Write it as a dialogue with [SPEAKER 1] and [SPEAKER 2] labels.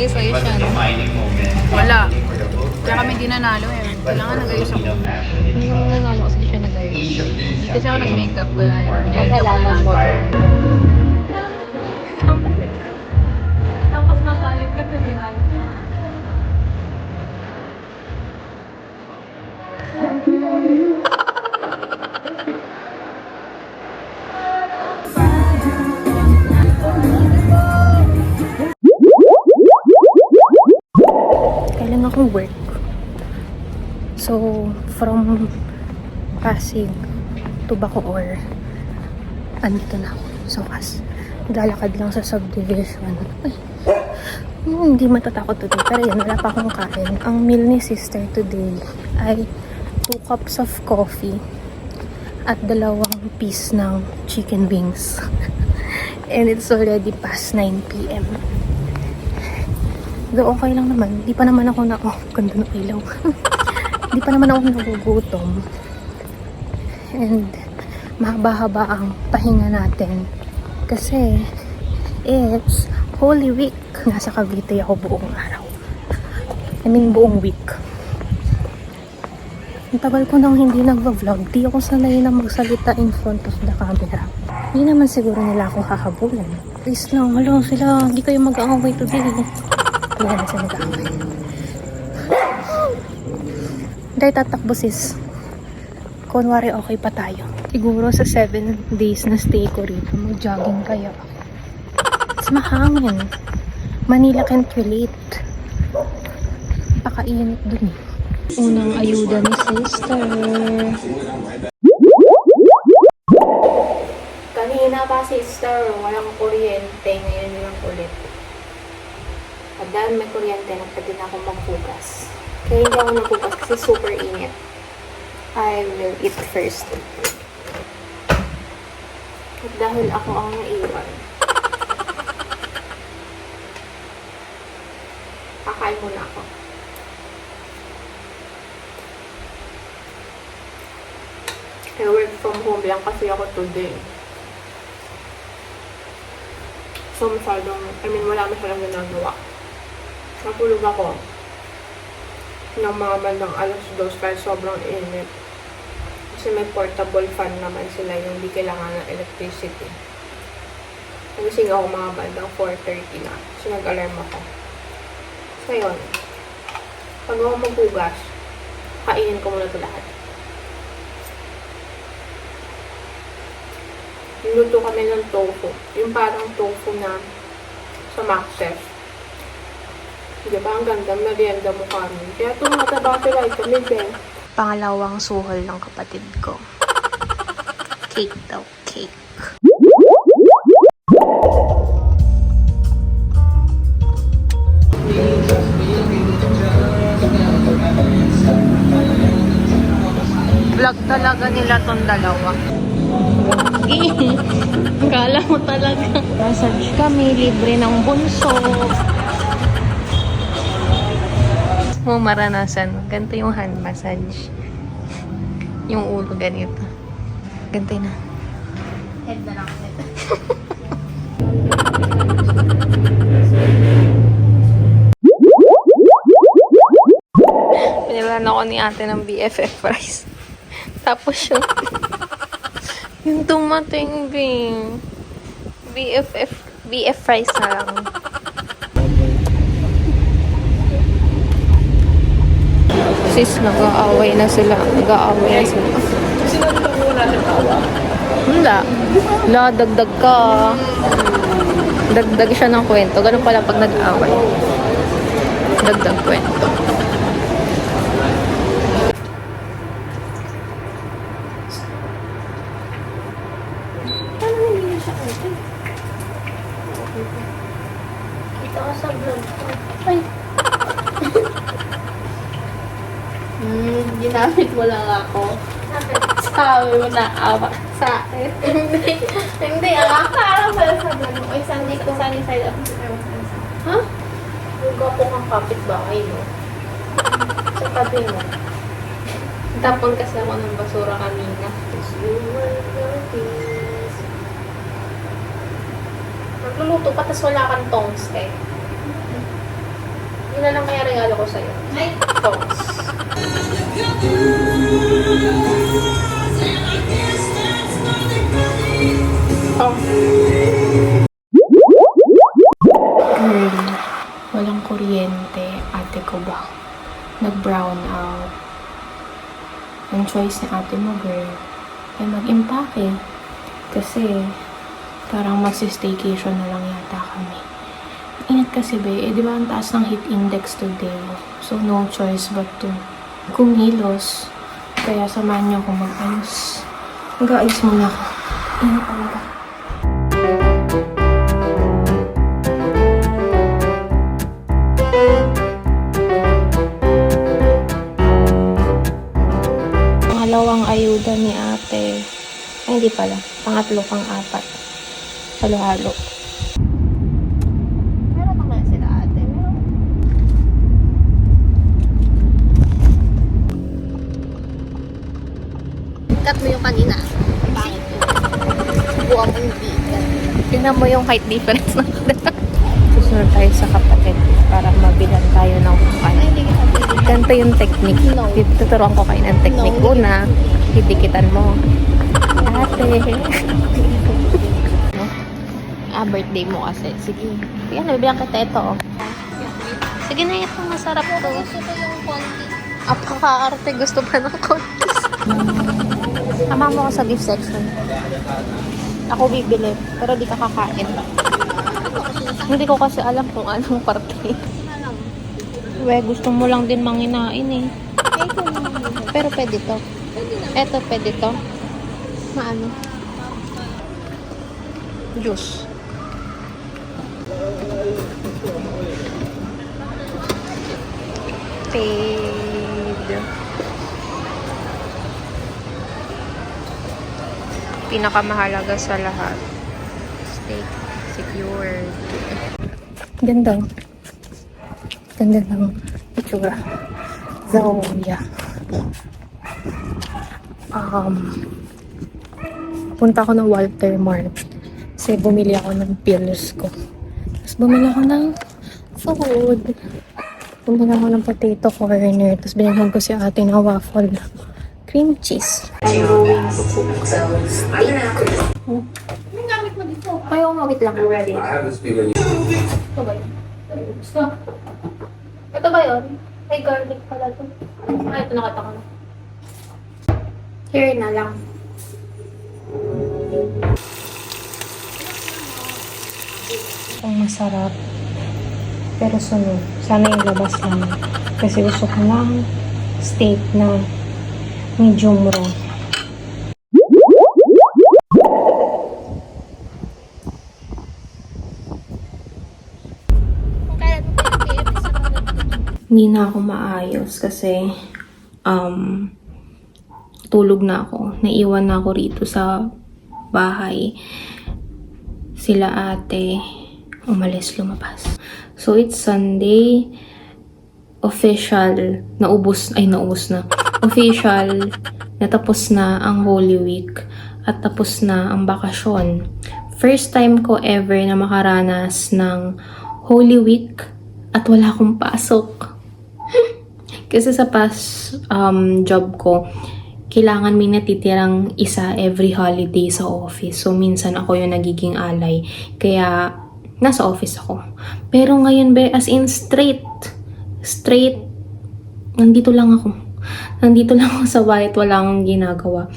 [SPEAKER 1] monetization. Wala. Kaya kami di nanalo eh. Kailangan nag-ayos ako. Hindi ko nanalo kasi di siya nag-ayos. Hindi kasi ako nag-makeup. Wala yun.
[SPEAKER 2] Kailangan mo.
[SPEAKER 1] Tapos nakalip ka sa bihan. Kailan akong work. So, from Pasig to Bacoor, andito na ako. So, naglalakad lang sa subdivision. Ay, hindi matatakot today. Pero yan, wala pa akong kain. Ang meal ni sister today ay 2 cups of coffee at 2 piece ng chicken wings. And it's already past 9 p.m. Though okay lang naman. Di pa naman ako ganda ng ilaw. Di pa naman ako nagugutom. And mahaba-haba ang pahinga natin. Kasi it's Holy Week. Nasa Cavite ako buong araw. I mean buong week. Ang tagal ko nang hindi nagva-vlog. Di ako sanay na magsalita in front of the camera. Hindi naman siguro nila ako hahabulan. Please lang, hello sila. Hindi kayo mag-aaway today. Hindi naman sila mag-aaway. Dahil tatakbo sis. Kunwari okay pa tayo. Siguro sa 7 days na stay ko rito, mag-jogging kaya. It's mahangin. Manila can't relate. Pakainit dun eh. Unang ayuda ni sister. Kanina pa sister, walang kuryente. Ngayon lang ulit. At dahil may kuryente, nagpwede na akong maghugas. Kaya hindi ako naghugas kasi super init. I will eat first. At dahil ako ang naiwan, kakain muna ako. I work from home lang kasi ako today. So wala masyadong ginagawa. Natulog ako ng mga bandang alas 2 kahit sobrang init. Kasi may portable fan naman sila yung hindi kailangan ng electricity. Nagising ako mga bandang 4:30 na. So nag-alarm ako. So yun. Pag ako maghugas, kainin ko muna ito lahat. Niluto kami ng tofu. Yung parang tofu na sa Maxchef. Diba? Ang ganda. Merienda mo kami. Kaya ito mataba si vitamin din. Pangalawang suhol ng kapatid ko. Cake daw. Cake. Vlog talaga nila tong dalawa. Kala mo talaga. Massage kami, libre ng bunso. Mo maranasan. Ganito yung hand massage. Yung ulo ganito. Ganito na. Head na lang. Pinilan ako ni ate ng BFF fries. Tapos yung dumating bing BF fries na lang. Sis, nag-aaway na sila. Wala, dagdag ka. Dagdag siya ng kwento. Ganun pala pag nag-aaway. Dagdag kwento. Kita ka sa vlog ko. Ay. Ginamit mo lang ako. Sabi mo na awa sa akin. Hindi, akala pala sa vlog. Ay, sandi ko sani side up. Ha? Yung gapo kang kapitbahay, no? Sa tabi mo. Tapon kasi ako ng basura kanina. Nagluluto pa, tas wala kang tongs eh.
[SPEAKER 2] Yun na lang kaya regalo ko sa'yo. Ay, phones.
[SPEAKER 1] Oh.
[SPEAKER 2] Girl, walang kuryente. Ate ko ba? Nag-brown out. Ang choice ni ate mo, girl, ay mag-impake. Kasi, parang magsi-staycation na lang yata kami. Ingat kasi, be. Eh, di ba ang taas ng heat index today? So, no choice but to kumilos. Kaya samahan niyo akong mag-ayos. Mag-aayos muna ako. Ingat talaga. Pangalawang ayuda ni ate. Ay, hindi pala. Pangatlo, pang-apat. Halo-halo. Meron naman sila ate. Meron. Cut mo yung kanina. Bakit? Buwang mo yung bigat. Tingnan mo yung height difference na. Susunod tayo sa kapatid para mabilan tayo ng kukan. Ganito yung technique. No. Tuturuan ko kayo ng technique. No. Una, hidikitan mo. Ate. Birthday mo kasi. Sige. Yan, nabibilang kita ito. Oh. Sige na, ito masarap to. Gusto ko yung konti. Apaka-arte. Gusto pa ng konti. Tama mo ako sa beef section. Ako bibili, pero di ka kakain. Hindi ko kasi alam kung anong parte. We, gusto mo lang din manginain eh. Pero pwede to. Eto, pwede to. Maano? Juice. Paid. Pinakamahalaga sa lahat. Steak secured. Ganda. Ganda ng itsura. So, yeah. Punta ako ng Walter Mart. Kasi bumili ako ng pills ko. Tapos bumili ako ng food. Bumili ako ng potato corner. Tapos binigyan ko si ate ng waffle. Cream cheese. I'm going to cook steak. Anong gamit mo dito? Ayaw mo, wait lang.
[SPEAKER 3] I have this feeling.
[SPEAKER 2] Ito ba yun? Gusto? Ito ba yun? May garlic pala to. Ah, ito nakata ko na. Here na lang. Ang masarap. Pero sunod. Sana yung labas lang. Kasi gusto ko ng steak na medium raw. Hindi na ako maayos kasi tulog na ako. Naiwan na ako rito sa bahay. Sila ate umalis, lumabas. So it's Sunday. Official naubos na. Official natapos na ang Holy Week at tapos na ang bakasyon. First time ko ever na makaranas ng Holy Week at wala akong pasok. Kasi sa past job ko, kailangan may natitirang isa every holiday sa office. So, minsan ako yung nagiging alay. Kaya, nasa office ako. Pero ngayon, as in straight, nandito lang ako. Nandito lang ako sa bahay at wala akong ginagawa.